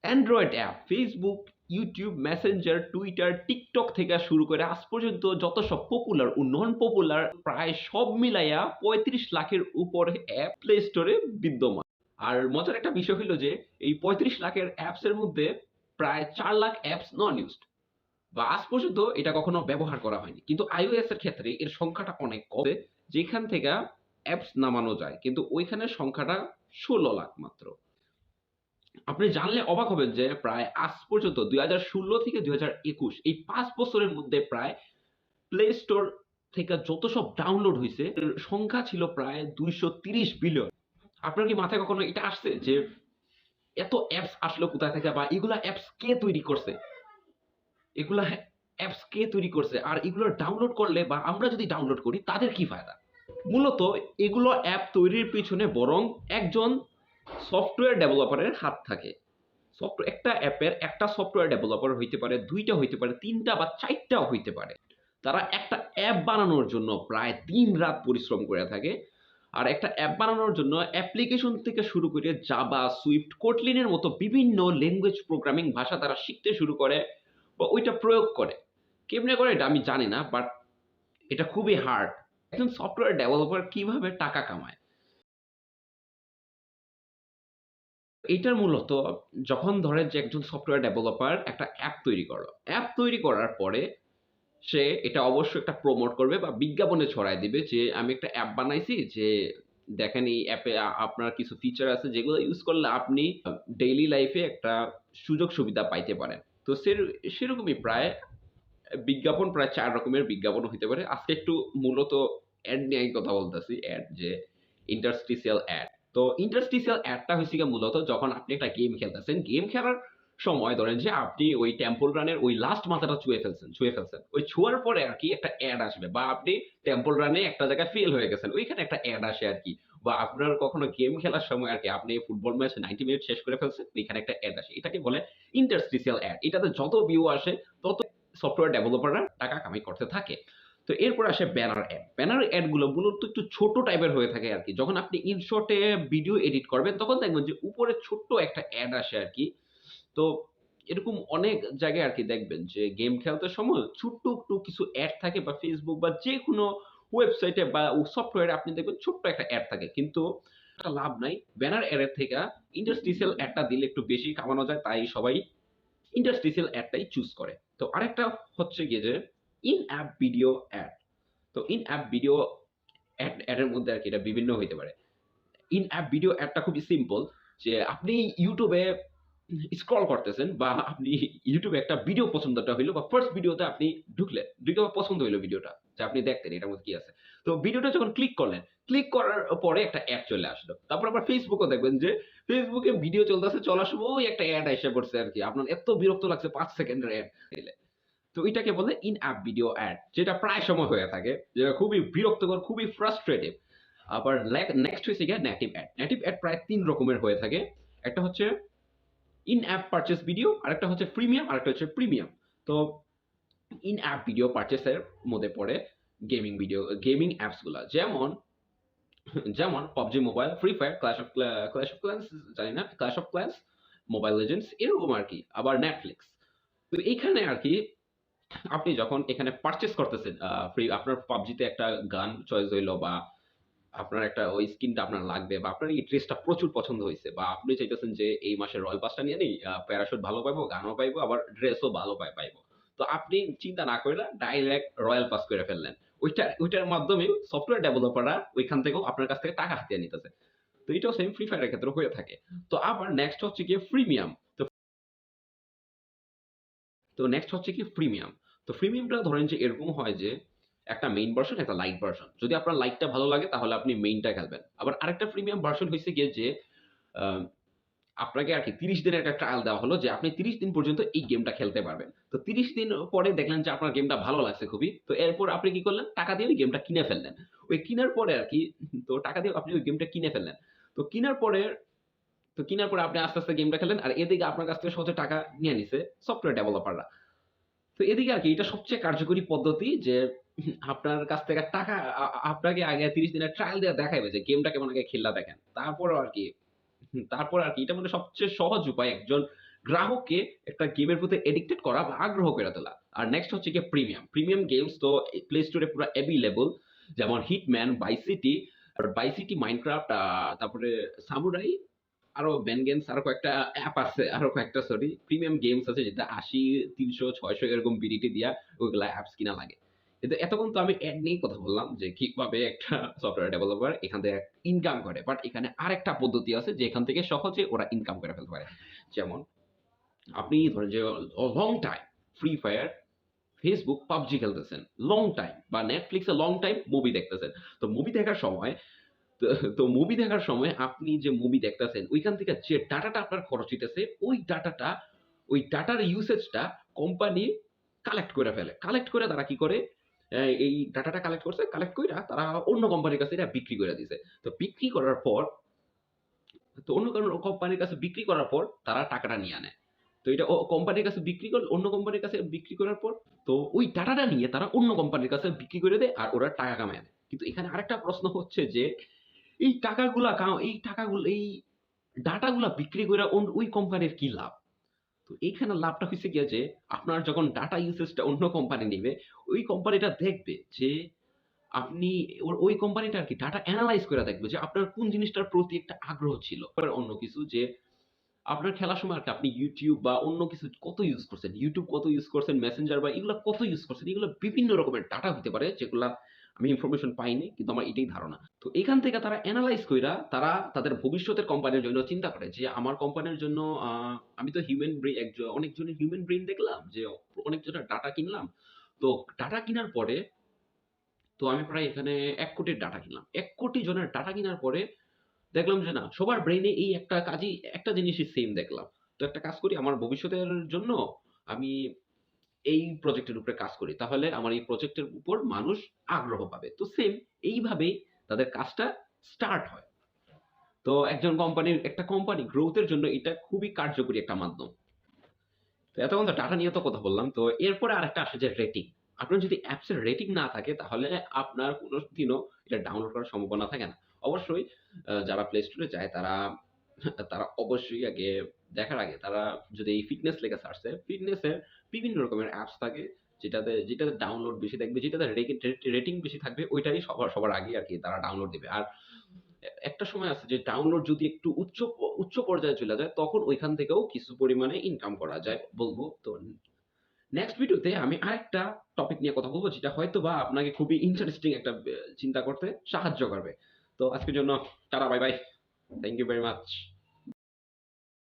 Android app Facebook, YouTube, Messenger, Twitter, TikTok থেকে শুরু করে আজ পর্যন্ত যত সব পপুলার ও নন পপুলার প্রায় সব মিলাইয়া ৩৫ লাখের উপর অ্যাপ প্লে স্টোরে বিদ্যমান। আর মজার একটা বিষয় হলো যে এই ৩৫ লাখের অ্যাপস এর মধ্যে প্রায় ৪ লাখ অ্যাপস নন ইউজড বা আজ পর্যন্ত এটা কখনো ব্যবহার করা হয়নি। কিন্তু iOS এর ক্ষেত্রে এর সংখ্যাটা অনেক কম, যেখান থেকে অ্যাপস নামানো যায়। কিন্তু ওইখানে সংখ্যাটা ১৬ লাখ মাত্র। আপনি জানলে অবাক হবেন যে প্রায় আজ পর্যন্ত ২০১৬ থেকে ২০২১ এই ৫ বছরের মধ্যে প্রায় প্লে স্টোর থেকে যত সব ডাউনলোড হইছে এর সংখ্যা ছিল প্রায় ২৩০ বিলিয়ন। আপনার কি মাথায় কখনো এটা আসছে যে এত অ্যাপস আসলো কোথা থেকে বা এগুলা অ্যাপস কে তৈরি করছে? এগুলা অ্যাপস কে তৈরি করছে? আর এগুলো ডাউনলোড করলে বা আমরা যদি ডাউনলোড করি তাদের কি ফায়দা? মূলত এগুলো অ্যাপ তৈরির পিছনে বরং একজন সফটওয়্যার ডেভেলপারের হাত থাকে। একটা অ্যাপের একটা সফটওয়্যার ডেভেলপার হইতে পারে, ২ টা হইতে পারে, ৩ টা বা ৪ টাও হইতে পারে। তারা একটা অ্যাপ বানানোর জন্য প্রায় দিন-রাত পরিশ্রম করে থাকে। আর একটা অ্যাপ বানানোর জন্য অ্যাপ্লিকেশন থেকে শুরু করে জাভা, সুইফট, কোটলিন এর মতো বিভিন্ন ল্যাঙ্গুয়েজ প্রোগ্রামিং ভাষা তারা শিখতে শুরু করে বা ওইটা প্রয়োগ করে। কেমনে করে এটা আমি জানি না, বাট এটা খুবই হার্ড। একজন সফটওয়্যার ডেভেলপার কিভাবে টাকা কামায়? এইটার মূলত যখন ধরেন যে একজন সফটওয়্যার ডেভেলপার একটা অ্যাপ তৈরি করলো। অ্যাপ তৈরি করার পরে সে এটা অবশ্যই একটা প্রমোট করবে বা বিজ্ঞাপনে ছড়ায় দিবে যে আমি একটা অ্যাপ বানাইছি যে দেখেন এই অ্যাপে আপনার কিছু ফিচার আছে যেগুলো ইউজ করলে আপনি ডেইলি লাইফে একটা সুযোগ সুবিধা পাইতে পারেন। তো সেরকমই প্রায় বিজ্ঞাপন প্রায় ৪ রকমের বিজ্ঞাপন হইতে পারে। আজকে একটু মূলত অ্যাড নিয়েই কথা বলতেছি। অ্যাড যে ইন্টারস্টিসিয়াল অ্যাড। তো ইন্টারস্টিসিয়াল অ্যাডটা হইছে গিয়ে মূলত যখন আপনি একটা গেম খেলতেছেন, গেম খেলার সময় ধরেন যে আপনি ওই টেম্পল রানের ওই লাস্ট মাথাটা ছুঁয়ে ফেলছেন। ওই ছোঁয়ার পরে আরকি একটা অ্যাড আসবে বা আপনি টেম্পল রানে একটা জায়গায় ফেল হয়ে গেছেন। ওইখানে একটা অ্যাড আসে আরকি। বা আপনার কখনো গেম খেলার সময় আরকি আপনি ফুটবল ম্যাচ 90 মিনিট শেষ করে ফেলছেন, ওইখানে একটা অ্যাড আসে। এটাকে বলে ইন্টারস্টিসিয়াল অ্যাড। এটাতে যত ভিউ আসে তত সফটওয়্যার ডেভেলপাররা টাকা কামাই করতে থাকে। তো এরপর আসে ব্যানার অ্যাড। ব্যানার অ্যাড গুলো মূলত একটু ছোট টাইপের হয়ে থাকে আরকি। যখন আপনি ইনশটে ভিডিও এডিট করবেন তখন দেখবেন যে উপরে ছোট্ট একটা অ্যাড আসে আরকি। তো এরকম অনেক জায়গায় আরকি দেখবেন যে গেম খেলতে সময় ছোট্ট একটু কিছু অ্যাড থাকে বা Facebook বা যেকোনো ওয়েবসাইটে বা সফটওয়্যারে আপনি দেখবেন ছোট্ট একটা অ্যাড থাকে। কিন্তু একটা লাভ নাই। ব্যানার অ্যাড এর থেকে ইন্টারস্টিসিয়াল অ্যাডটা দিলে একটু বেশি কামানো যায়। তাই সবাই ইন্টারস্টিসিয়াল অ্যাডটাই চুজ করে। তো আরেকটা হচ্ছে গিয়ে যে ইন অ্যাপ ভিডিও অ্যাড। তো ইন অ্যাপ ভিডিও অ্যাডের মধ্যে আরকি এটা বিভিন্ন হইতে পারে। ইন অ্যাপ ভিডিও অ্যাডটা খুবই সিম্পল যে আপনি YouTube এ স্ক্রল করতেছেন বা আপনি YouTube এ একটা ভিডিও পছন্দটা হইলো বা ফার্স্ট ভিডিওতে আপনি ঢুকলেন। ঢুকে পছন্দ হইলো ভিডিওটা যে আপনি দেখতেন এটার মধ্যে কি আছে। তো ভিডিওটা যখন ক্লিক করলেন, ক্লিক করার পরে একটা অ্যাড চলে আসলো। তারপর আবার Facebook ও দেখবেন যে Facebook এ ভিডিও চলতেছে, চলার সময় ওই একটা অ্যাড আইসা পড়ছে আরকি। আপনার এত বিরক্ত লাগছে ৫ সেকেন্ডের অ্যাড দিলে। তো এটাকে বলে ইন অ্যাপ ভিডিও অ্যাড যেটা প্রায় সময় হয়ে থাকে যেটা খুবই বিরক্তকর, খুবই ফ্রাস্ট্রেটিভ। আবার নেক্সট হয়েছে গিয়ে নেটিভ অ্যাড। নেটিভ অ্যাড প্রায় ৩ রকমের হয়ে থাকে। একটা হচ্ছে ইন অ্যাপ পারচেজ ভিডিও, আরেকটা হচ্ছে ফ্রিমিয়াম, আরেকটা হচ্ছে প্রিমিয়াম। তো ইন অ্যাপ ভিডিও পারচেজের মধ্যে পড়ে গেমিং অ্যাপস গুলা যেমন PUBG mobile, free fire, clash of clans জানি না, clash of clans, mobile legends এরকম আরকি। আবার নেটফ্লিক্স। তো এইখানে আরকি আপনি যখন এখানে পারচেজ করতেছেন ফ্রি আপনার পাবজিতে একটা গান চয়েস হইলো বা আপনার একটা ওই স্কিনটা আপনার লাগবে বা আপনার এই ড্রেসটা প্রচুর পছন্দ হইছে বা আপনি চাইতেছেন যে এই মাসে রয়্যাল পাসটা নিয়ে নেই, প্যারাশুট ভালো পাইবো, গানও পাইবো, আবার ড্রেসও ভালো পাইবো। তো আপনি চিন্তা না কইরা ডাইরেক্ট রয়্যাল পাস করে ফেললেন। ওইটার মাধ্যমে সফটওয়্যার ডেভেলপাররা ওইখান থেকেও আপনার কাছ থেকে টাকা হাতিয়ে নিতেছে। তো এটাও সেম ফ্রি ফায়ারের ক্ষেত্রেও হয়ে থাকে। তো আবার নেক্সট হচ্ছে গিয়ে ফ্রিমিয়াম। তো নেক্সট হচ্ছে কি ফ্রিমিয়াম। তো ফ্রিমিয়ামটা ধরেন যে এরকম হয় যে একটা মেইন ভার্সন, একটা লাইট ভার্সন। যদি আপনার লাইটটা ভালো লাগে তাহলে আপনি মেইনটা খেলবেন। আবার আরেকটা প্রিমিয়াম ভার্সন হইছে গিয়ে যে আ আপনাকে আরকি ৩০ দিনের একটা ট্রায়াল দেওয়া হলো যে আপনি ৩০ দিন পর্যন্ত এই গেমটা খেলতে পারবেন। তো ৩০ দিন পরে দেখলেন যে আপনার গেমটা ভালো লাগছে খুবই। তো এরপর আপনি কি করলেন? টাকা দিয়ে ওই গেমটা কিনে ফেললেন। ওই কিনার পরে আরকি তো টাকা দিয়ে আপনি ওই গেমটা কিনে ফেললেন। তো কিনার পরে আপনি আস্তে, আস্তে গেমটা খেললেন। আর এদিকে আপনার কাছ থেকে সহজে টাকা নিয়ে নিছে সফটওয়্যার ডেভেলপাররা। তো এদিকে আরকি এটা সবচেয়ে কার্যকরী পদ্ধতি যে আপনার কাছ থেকে টাকা আপনাকে আগে ৩০ দিনের ট্রায়াল দিয়ে দেখাইবে যে গেমটা কেমন আগে খেললা দেখেন। তারপর আরকি এটা মানে সবচেয়ে সহজ উপায় একজন গ্রাহককে একটা গেমের প্রতি এডিক্টেড করা বা আগ্রহ করে তোলা। আর নেক্সট হচ্ছে গিয়ে প্রিমিয়াম গেমস তো প্লে স্টোরে পুরো অ্যাভেলেবল, যেমন হিটম্যান, বাই সিটি, মাইনক্রাফট, তারপরে সামুরাই, আরো ব্যান গেমস, আরো কয়েকটা অ্যাপ আছে, আরো কয়েকটা সরি প্রিমিয়াম গেমস আছে যেটা ৮০, ৩০০, ৬০০ এরকম বিডিটি দিয়া ওইগুলা অ্যাপস কিনা লাগে। কিন্তু এতক্ষণ তো আমি অ্যাড নিয়েই কথা বললাম যে কিভাবে একটা সফটওয়্যার ডেভেলপার এখান থেকে ইনকাম করে, বাট এখানে আরেকটা পদ্ধতি আছে যে এখান থেকে সহজে ওরা ইনকাম করে ফেলতে পারে। যেমন আপনি ধরেন যে long time free fire, Facebook, PUBG খেলতেছেন লং টাইম, বা নেটফ্লিক্সে লং টাইম মুভি দেখতেছেন। তো মুভি দেখার সময় তো তো মুভি দেখার সময় আপনি যে মুভি দেখতেছেন ওইখান থেকে যে ডাটাটা আপনার খরচ হইতেছে, ওই ডাটার ইউসেজটা কোম্পানি কালেক্ট করে ফেলে। কালেক্ট করে তারা কি করে, এই ডাটাটা কালেক্ট করছে, কালেক্ট কইরা তারা অন্য কোম্পানির কাছে এটা বিক্রি করে দিছে। তো বিক্রি করার পর, তো অন্য কোনো কোম্পানির কাছে বিক্রি করার পর তারা টাকাটা নিয়ে আনে। তো এটা কোম্পানির কাছে বিক্রি করল, অন্য কোম্পানির কাছে বিক্রি করার পর তো ওই ডাটাটা নিয়ে তারা অন্য কোম্পানির কাছে বিক্রি করে দেয় আর ওরা টাকা কামায় নেয়। কিন্তু এখানে আরেকটা প্রশ্ন হচ্ছে যে এই ডাটাগুলা বিক্রি করে ওই কোম্পানির কি লাভ? তো এইখানে লাভটা হইছে গিয়ে যে আপনার যখন ডাটা ইউসেজটা অন্য কোম্পানি নিবে, ওই কোম্পানিটা দেখবে যে আপনি ওই কোম্পানিটা আরকি ডাটা এনালাইজ করে দেখবে যে আপনার কোন জিনিসটার প্রতি একটা আগ্রহ ছিল। আবার অন্য কিছু যে আপনার খেলার সময় আরকি আপনি YouTube বা অন্য কিছু কত ইউজ করছেন, YouTube কত ইউজ করছেন, Messenger বা এগুলা কত ইউজ করছেন, এগুলো বিভিন্ন রকমের ডাটা হইতে পারে যেগুলা আমি ইনফরমেশন পাইনি কিন্তু আমার এটাই ধারণা। তো এখান থেকে তারা এনালাইজ কইরা তারা তাদের ভবিষ্যতের কোম্পানির জন্য চিন্তা করে যে আমার কোম্পানির জন্য আমি তো হিউম্যান ব্রেইন, অনেকজনের হিউম্যান ব্রেইন দেখলাম যে অনেকজনের ডাটা কিনলাম। তো ডাটা কিনার পরে তো আমি প্রায় এখানে ১,০০,০০,০০০ ডাটা কিনলাম। ১,০০,০০,০০০ জনের ডাটা কিনার পরে দেখলাম যে না, সবার ব্রেইনে এই একটা কাজই, একটা জিনিসই সেম দেখলাম। তো একটা কাজ করি, আমার ভবিষ্যতের জন্য আমি এই প্রজেক্টের উপরে কাজ করি। তাহলে আমার এই প্রজেক্টের উপর মানুষ আগ্রহ পাবে। তো সেম এইভাবেই তাদের কাজটা স্টার্ট হয়। তো একটা কোম্পানি গ্রোথ এর জন্য এটা খুবই কার্যকরী একটা মাধ্যম। তো এতক্ষণ তো ডাটা নিয়ে তো কথা বললাম। তো এরপরে আরেকটা আসে যে রেটিং। আপনার যদি অ্যাপস এর রেটিং না থাকে তাহলে আপনার কোনদিনও এটা ডাউনলোড করার সম্ভাবনা থাকে না। অবশ্যই যারা প্লে স্টোরে যায় তারা তারা অবশ্যই দেখার আগে তারা যদি এই ফিটনেস লেখা সার্চ দেয়, ফিটনেসের বিভিন্ন রকমের অ্যাপস থাকে যেটাতে ডাউনলোড বেশি থাকবে, যেটাতে রেটিং বেশি থাকবে ওইটাই সবার আগে আরকি তারা ডাউনলোড দিবে। আর একটা সময় আছে যে ডাউনলোড যদি একটু উচ্চ পর্যায়ে চলে যায় তখন ওইখান থেকেও কিছু পরিমাণে ইনকাম করা যায় বলব। তো নেক্সট ভিডিওতে আমি আরেকটা টপিক নিয়ে কথা বলব যেটা হয়তোবা আপনাকে খুবই ইন্টারেস্টিং একটা চিন্তা করতে সাহায্য করবে। তো আজকের জন্য tata, bye bye. Thank you very much.